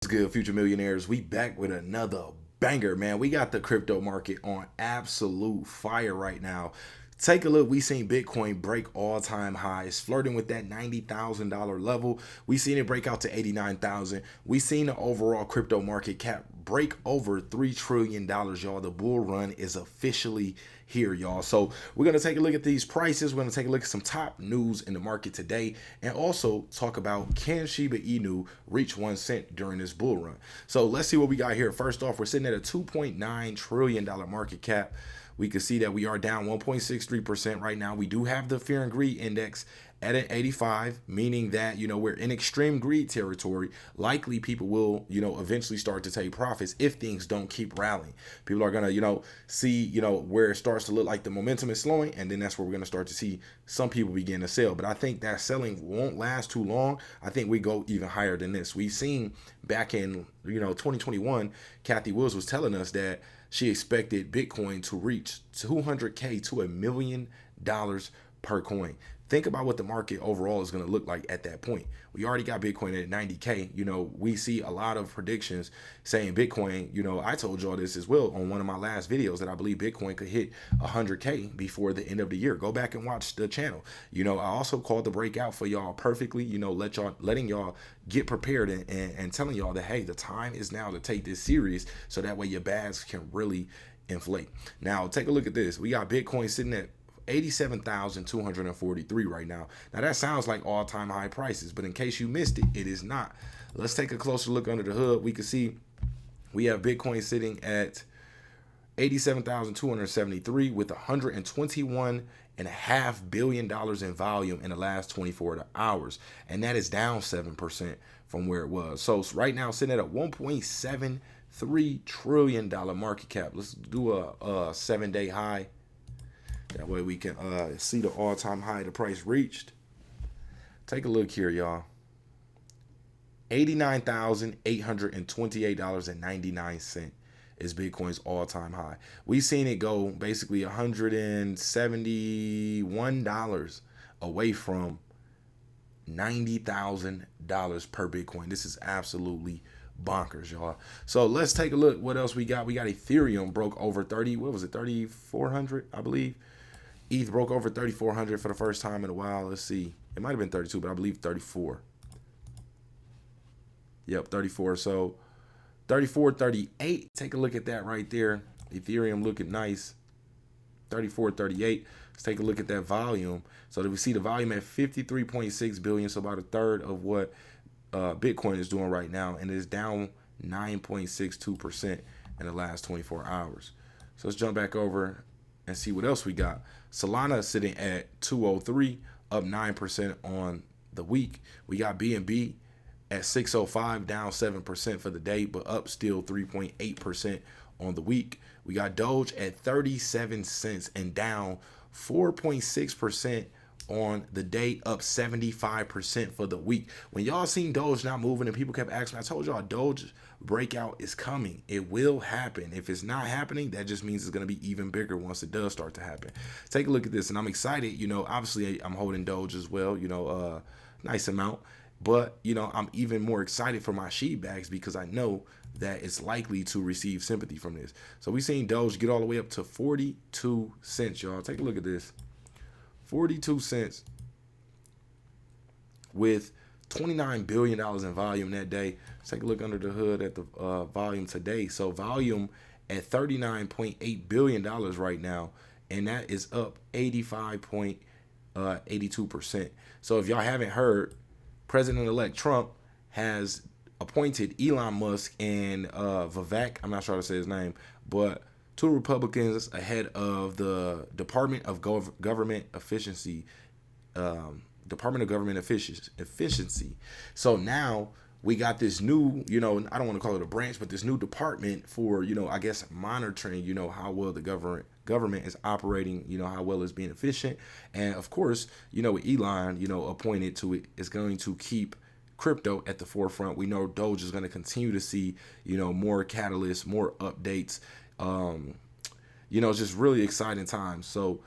good, future millionaires? We back with another banger, man. We got the crypto market on absolute fire right now. Take a look. We seen Bitcoin break all-time highs, flirting with that $90,000 level. We seen it break out to 89,000. We seen the overall crypto market cap break over $3 trillion, y'all. The bull run is officially here, y'all. So we're going to take a look at these prices. We're going to take a look at some top news in the market today and also talk about, can Shiba Inu reach 1 cent during this bull run? So let's see what we got here. First off, we're sitting at a $2.9 trillion market cap. We can see that we are down 1.63% right now. We do have the fear and greed index at an 85, meaning that, we're in extreme greed territory. Likely people will, eventually start to take profits if things don't keep rallying. People are going to, see, where it starts to look like the momentum is slowing. And then that's where we're going to start to see some people begin to sell. But I think that selling won't last too long. I think we go even higher than this. We've seen back in, 2021, Kathy Wills was telling us that she expected Bitcoin to reach 200K to $1 million per coin. Think about what the market overall is going to look like at that point. We already got Bitcoin at 90K. We see a lot of predictions saying Bitcoin, I told y'all this as well on one of my last videos that I believe Bitcoin could hit 100K before the end of the year. Go back and watch the channel. I also called the breakout for y'all perfectly, letting y'all get prepared and telling y'all that, hey, the time is now to take this serious so that way your bags can really inflate. Now, take a look at this. We got Bitcoin sitting at 87,243 right now. Now that sounds like all-time high prices, but in case you missed it, it is not. Let's take a closer look under the hood. We can see we have Bitcoin sitting at 87,273 with $121.5 billion in volume in the last 24 hours, and that is down 7% from where it was. So right now sitting at a $1.73 trillion market cap. Let's do a 7-day high. That way we can see the all-time high the price reached. Take a look here, y'all. $89,828.99 is Bitcoin's all-time high. We've seen it go basically $171 away from $90,000 per Bitcoin. This is absolutely bonkers, y'all. So let's take a look. What else we got? We got Ethereum broke over 3,400, I believe. ETH broke over 3,400 for the first time in a while. Let's see. It might have been 32, but I believe 34. Yep, 34. So 34.38. Take a look at that right there. Ethereum looking nice. 34.38. Let's take a look at that volume. So that we see the volume at 53.6 billion. So about a third of what Bitcoin is doing right now. And it is down 9.62% in the last 24 hours. So let's jump back over and see what else we got. Solana is sitting at 203, up 9% on the week. We got BNB at 605, down 7% for the day, but up still 3.8% on the week. We got Doge at 37 cents and down 4.6% on the day, up 75% for the week. When y'all seen Doge not moving and people kept asking, I told y'all Doge breakout is coming. It will happen. If it's not happening, that just means it's going to be even bigger once it does start to happen. Take a look at this, and I'm excited. Obviously I'm holding Doge as well, nice amount, but I'm even more excited for my SHIB bags because I know that it's likely to receive sympathy from this. So we seen Doge get all the way up to 42 cents, y'all. Take a look at this. 42 cents with $29 billion in volume that day. Let's take a look under the hood at the volume today. So volume at $39.8 billion right now, and that is up 85.82%. So if y'all haven't heard, President-elect Trump has appointed Elon Musk and Vivek, I'm not sure how to say his name, but two Republicans ahead of the Department of Government Efficiency. Efficiency. So now we got this new, I don't want to call it a branch, but this new department for, I guess monitoring, how well the government is operating, how well it's being efficient. And of course, with Elon, appointed to it, is going to keep crypto at the forefront. We know Doge is going to continue to see, more catalysts, more updates. It's just really exciting times. So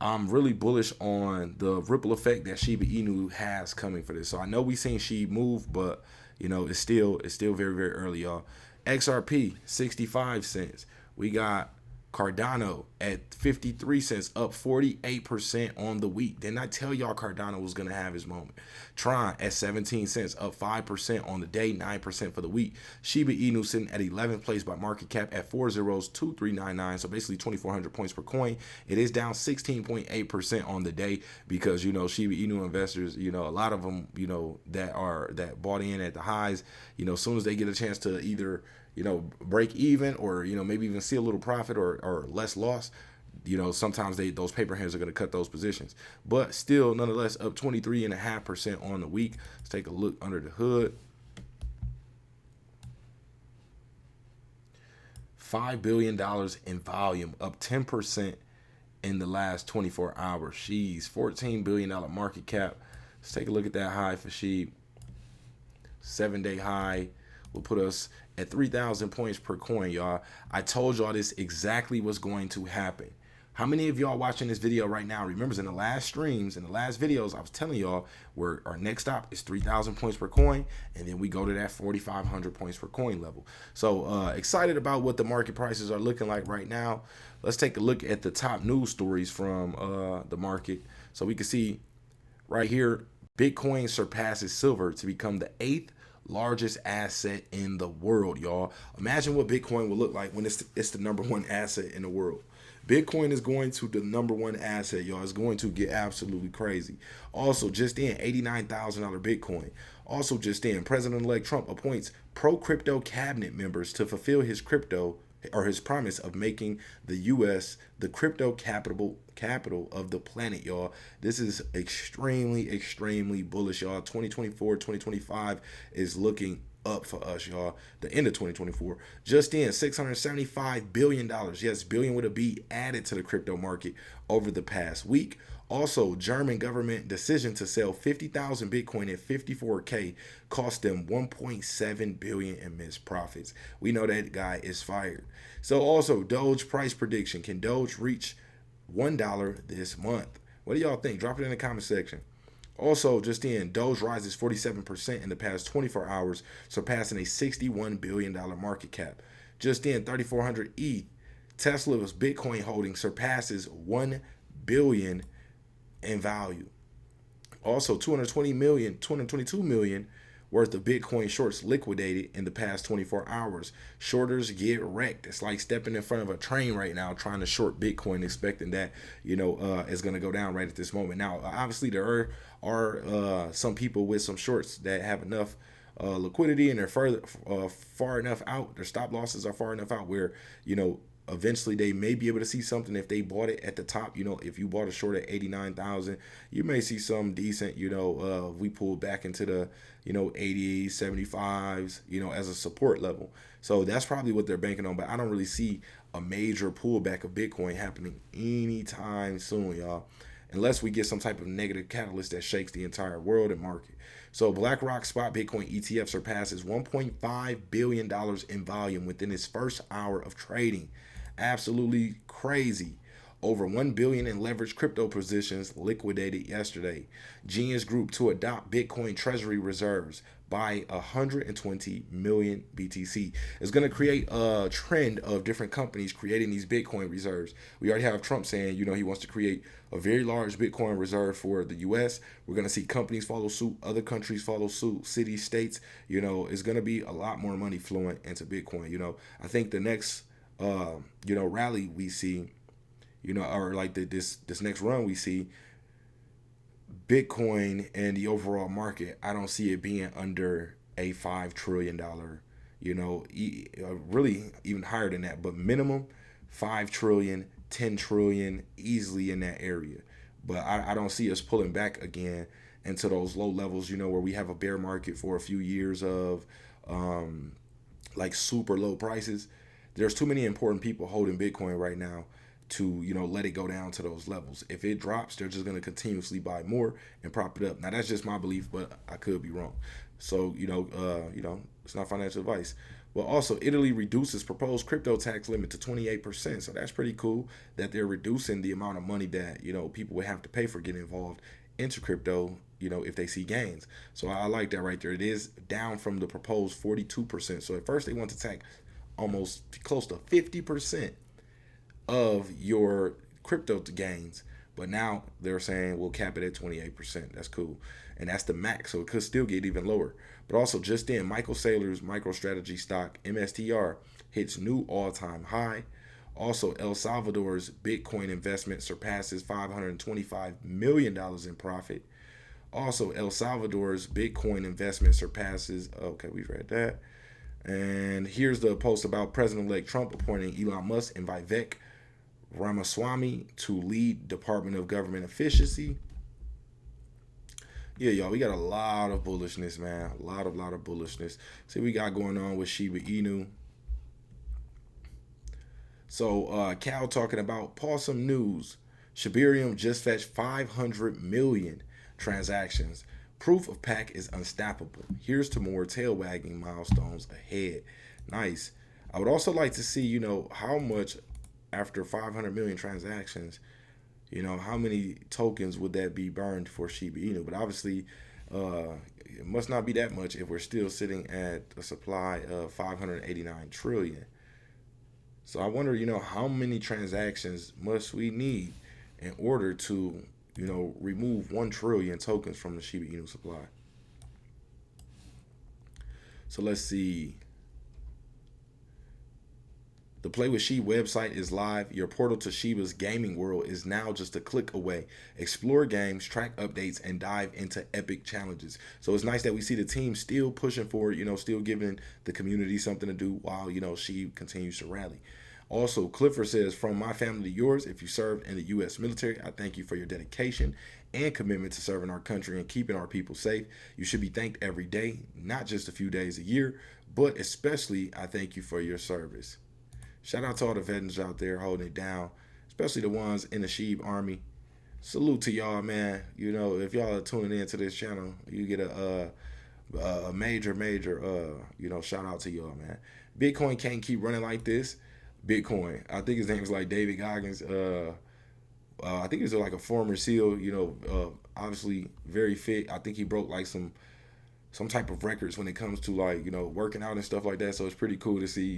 I'm really bullish on the ripple effect that Shiba Inu has coming for this. So I know we seen SHIB move, but It's still very, very early, y'all. XRP 65 cents. We got Cardano at 53 cents, up 48% on the week. Didn't I tell y'all Cardano was going to have his moment? Tron at 17 cents, up 5% on the day, 9% for the week. Shiba Inu sitting at 11th place by market cap at 402399, so basically 2,400 points per coin. It is down 16.8% on the day because, Shiba Inu investors, a lot of them, that bought in at the highs, as soon as they get a chance to either break even or, maybe even see a little profit or less loss, sometimes those paper hands are going to cut those positions. But still, nonetheless, up 23.5% on the week. Let's take a look under the hood. $5 billion in volume, up 10% in the last 24 hours. She's $14 billion market cap. Let's take a look at that high for SHIB. 7-day high will put us at 3,000 points per coin, y'all. I told y'all this exactly what's going to happen. How many of y'all watching this video right now remembers in the last streams, in the last videos, I was telling y'all where our next stop is 3,000 points per coin, and then we go to that 4,500 points per coin level. So excited about what the market prices are looking like right now. Let's take a look at the top news stories from the market. So we can see right here, Bitcoin surpasses silver to become the 8th largest asset in the world, y'all. Imagine what Bitcoin will look like when it's the number one asset in the world. Bitcoin is going to the number one asset, y'all. It's going to get absolutely crazy. Also, just in, $89,000 Bitcoin. Also, just in, President-elect Trump appoints pro-crypto cabinet members to fulfill his promise of making the U.S. the crypto capital of the planet, y'all. This is extremely, extremely bullish, y'all. 2024, 2025 is looking up for us, y'all. The end of 2024. Just in, $675 billion. Yes, billion with a B added to the crypto market over the past week. Also, German government decision to sell 50,000 Bitcoin at 54K cost them 1.7 billion in missed profits. We know that guy is fired. So also, Doge price prediction. Can Doge reach $1 this month? What do y'all think? Drop it in the comment section. Also, just in, Doge rises 47% in the past 24 hours, surpassing a $61 billion market cap. Just in, 3,400 ETH. Tesla's Bitcoin holding surpasses 1 billion in value. Also, 222 million worth of Bitcoin shorts liquidated in the past 24 hours. Shorters get wrecked. It's like stepping in front of a train right now, trying to short Bitcoin, expecting that, is going to go down right at this moment. Now, obviously, there are some people with some shorts that have enough liquidity and they're far enough out. Their stop losses are far enough out where, eventually they may be able to see something if they bought it at the top. If you bought a short at 89,000, you may see some decent, we pulled back into the, 80s, 75s, as a support level. So that's probably what they're banking on, but I don't really see a major pullback of Bitcoin happening anytime soon, y'all, unless we get some type of negative catalyst that shakes the entire world and market. So BlackRock spot Bitcoin ETF surpasses $1.5 billion in volume within its first hour of trading. Absolutely crazy. Over 1 billion in leveraged crypto positions liquidated yesterday. Genius Group to adopt Bitcoin treasury reserves by 120 million BTC. It's going to create a trend of different companies creating these Bitcoin reserves. We already have Trump saying, he wants to create a very large Bitcoin reserve for the U.S. We're going to see companies follow suit, other countries follow suit, cities, states. It's going to be a lot more money flowing into Bitcoin. I think the next, rally we see, or like this next run we see, Bitcoin and the overall market, I don't see it being under a $5 trillion, really even higher than that, but minimum 5 trillion, 10 trillion, easily in that area. But I don't see us pulling back again into those low levels, where we have a bear market for a few years of like super low prices. There's too many important people holding Bitcoin right now to let it go down to those levels. If it drops, they're just going to continuously buy more and prop it up. Now that's just my belief, but I could be wrong. So it's not financial advice. Well, also Italy reduces proposed crypto tax limit to 28%. So that's pretty cool that they're reducing the amount of money that people would have to pay for getting involved into crypto, if they see gains. So I like that right there. It is down from the proposed 42%. So at first they want to tax almost close to 50% of your crypto gains. But now they're saying we'll cap it at 28%. That's cool. And that's the max. So it could still get even lower. But also just then, Michael Saylor's MicroStrategy stock, MSTR, hits new all-time high. Also, El Salvador's Bitcoin investment surpasses $525 million in profit. Also, El Salvador's Bitcoin investment surpasses, okay, we've read that. And here's the post about President-elect Trump appointing Elon Musk and Vivek Ramaswamy to lead Department of Government Efficiency. Yeah, y'all, we got a lot of bullishness, man. A lot of bullishness. See what we got going on with Shiba Inu. So Cal talking about Pawsome News. Shibarium just fetched 500 million transactions. Proof of pack is unstoppable. Here's to more tail wagging milestones ahead. Nice. I would also like to see, how much after 500 million transactions, how many tokens would that be burned for Shiba Inu? But obviously, it must not be that much if we're still sitting at a supply of 589 trillion. So I wonder, how many transactions must we need in order to, remove 1 trillion tokens from the Shiba Inu supply? So let's see. The Play with Shib website is live. Your portal to Shiba's gaming world is now just a click away. Explore games, track updates, and dive into epic challenges. So it's nice that we see the team still pushing forward, still giving the community something to do while, Shib continues to rally. Also, Clifford says, from my family to yours, if you served in the U.S. military, I thank you for your dedication and commitment to serving our country and keeping our people safe. You should be thanked every day, not just a few days a year, but especially I thank you for your service. Shout out to all the veterans out there holding it down, especially the ones in the Shib Army. Salute to y'all, man. If y'all are tuning in to this channel, you get a major, shout out to y'all, man. Bitcoin can't keep running like this. Bitcoin, I think his name is like David Goggins. I think he's like a former SEAL, obviously very fit. I think he broke like some type of records when it comes to like, working out and stuff like that. So it's pretty cool to see,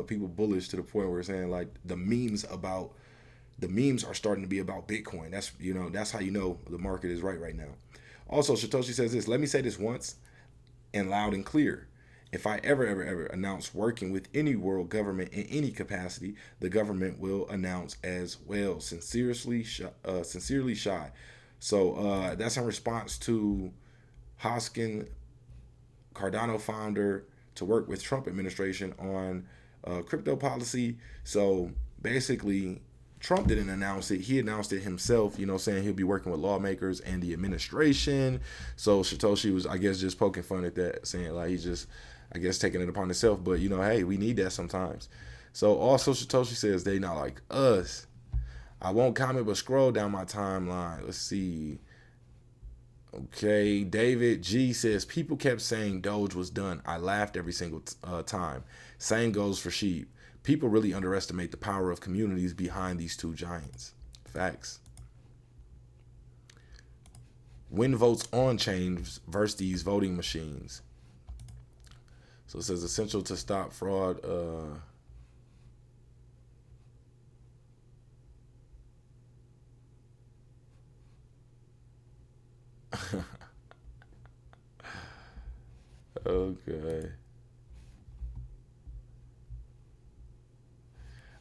people bullish to the point where it's saying like the memes are starting to be about Bitcoin. That's, that's how the market is right now. Also, Satoshi says this, let me say this once and loud and clear. If I ever announce working with any world government in any capacity, the government will announce as well. Sincerely Shy. So that's in response to Hoskin Cardano founder to work with Trump administration on crypto policy. So basically, Trump didn't announce it. He announced it himself, saying he'll be working with lawmakers and the administration. So Satoshi was, I guess, just poking fun at that, saying like he's just, I guess, taking it upon himself. But, hey, we need that sometimes. So also Satoshi says they not like us. I won't comment, but scroll down my timeline. Let's see. Okay, David G says, people kept saying Doge was done. I laughed every single time. Same goes for Shib. People really underestimate the power of communities behind these two giants. Facts. Win votes on chain versus these voting machines. So it says essential to stop fraud. Okay.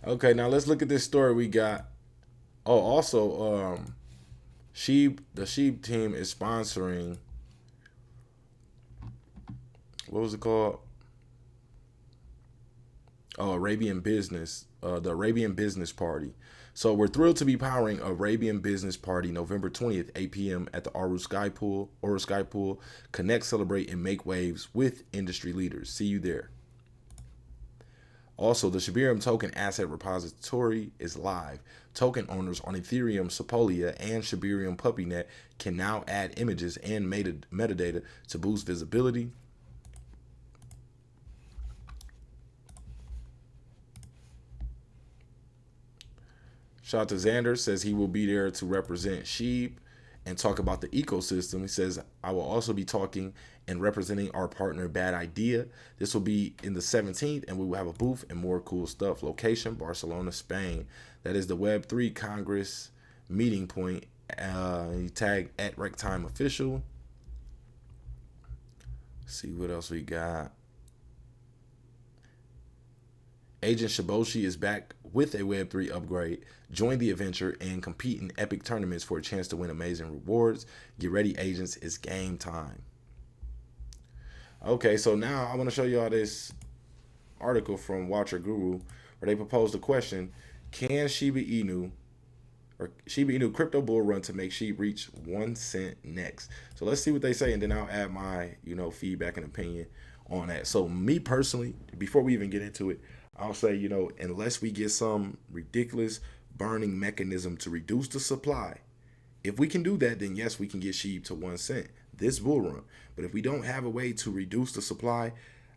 Okay, now let's look at this story we got. Oh, also, the Shib team is sponsoring, what was it called? Oh, Arabian Business, the Arabian Business Party. So we're thrilled to be powering Arabian Business Party November 20th, 8 p.m. at the Aru Sky Pool. Connect, celebrate, and make waves with industry leaders. See you there. Also, the Shibarium token asset repository is live. Token owners on Ethereum, Sepolia, and Shibarium PuppyNet can now add images and metadata to boost visibility. Shout out to Xander, says he will be there to represent Shib and talk about the ecosystem. He says, I will also be talking and representing our partner Bad Idea. This will be in the 17th, and we will have a booth and more cool stuff. Location, Barcelona, Spain. That is the Web3 Congress meeting point. He tagged at Rectime Official. See what else we got. Agent Shiboshi is back with a Web3 upgrade. Join the adventure and compete in epic tournaments for a chance to win amazing rewards. Get ready, agents. It's game time. Okay, so now I want to show y'all this article from Watcher Guru where they proposed a question. Can Shiba Inu crypto bull run to make SHIB reach 1 cent next? So let's see what they say, and then I'll add my feedback and opinion on that. So me personally, before we even get into it, I'll say, unless we get some ridiculous burning mechanism to reduce the supply, if we can do that, then yes, we can get SHIB to 1 cent this bull run. But if we don't have a way to reduce the supply,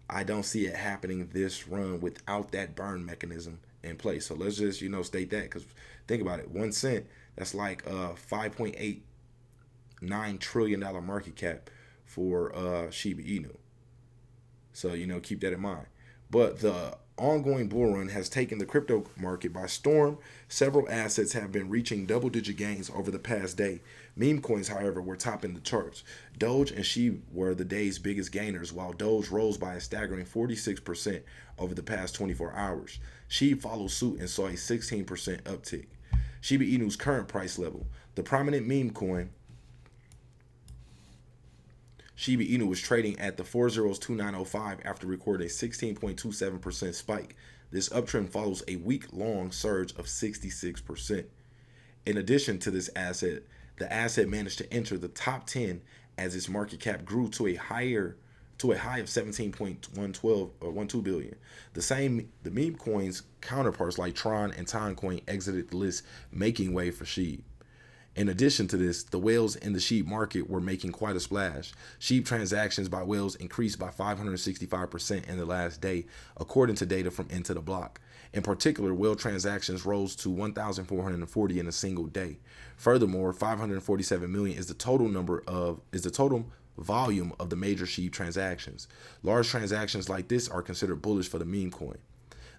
I don't see it happening this run without that burn mechanism in place. So let's just, state that, because think about it, 1 cent, that's like $5.89 trillion market cap for Shiba Inu. So, keep that in mind. But the ongoing bull run has taken the crypto market by storm. Several assets have been reaching double-digit gains over the past day. Meme coins, however, were topping the charts. Doge and SHIB were the day's biggest gainers, while Doge rose by a staggering 46% over the past 24 hours. SHIB followed suit and saw a 16% uptick. Shiba Inu's current price level. The prominent meme coin Shiba Inu was trading at the 402905 after recording a 16.27% spike. This uptrend follows a week-long surge of 66%. In addition to this asset, the asset managed to enter the top 10 as its market cap grew to a high of 17.12 billion. The meme coins counterparts like Tron and Timecoin exited the list, making way for SHIB. In addition to this, the whales in the SHIB market were making quite a splash. SHIB transactions by whales increased by 565% in the last day, according to data from Into the Block. In particular, whale transactions rose to 1,440 in a single day. Furthermore, 547 million is the total volume of the major SHIB transactions. Large transactions like this are considered bullish for the meme coin.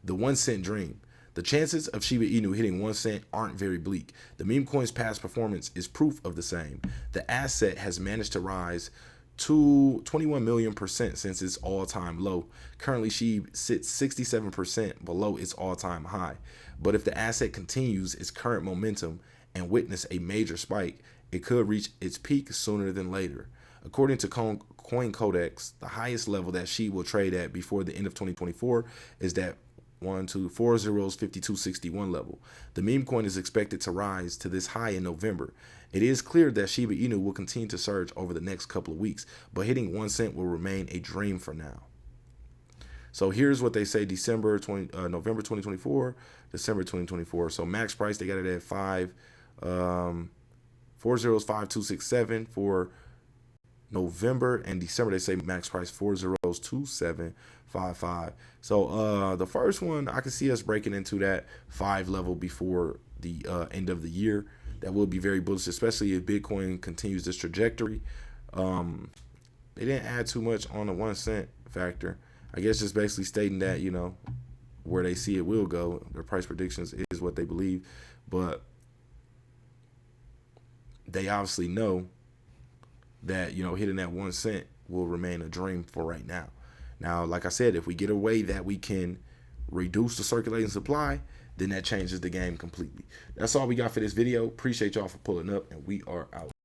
The 1 cent dream. The chances of Shiba Inu hitting 1 cent aren't very bleak. The meme coin's past performance is proof of the same. The asset has managed to rise to 21 million% since its all-time low. Currently, SHIB sits 67% below its all-time high. But if the asset continues its current momentum and witness a major spike, it could reach its peak sooner than later. According to Coin Codex, the highest level that SHIB will trade at before the end of 2024 is that 5261 level. The meme coin is expected to rise to this high in November. It is clear that Shiba Inu will continue to surge over the next couple of weeks, but hitting 1 cent will remain a dream for now. So here's what they say: November 2024, December 2024. So max price, they got it at 405267 for November, and December they say max price 402755. So the first one, I can see us breaking into that 5 level before the end of the year. That will be very bullish, especially if Bitcoin continues this trajectory. They didn't add too much on the 1 cent factor. I guess just basically stating that, where they see it will go. Their price predictions is what they believe, but they obviously know that, hitting that 1 cent will remain a dream for right now. Now, like I said, if we get a way that we can reduce the circulating supply, then that changes the game completely. That's all we got for this video. Appreciate y'all for pulling up, and we are out.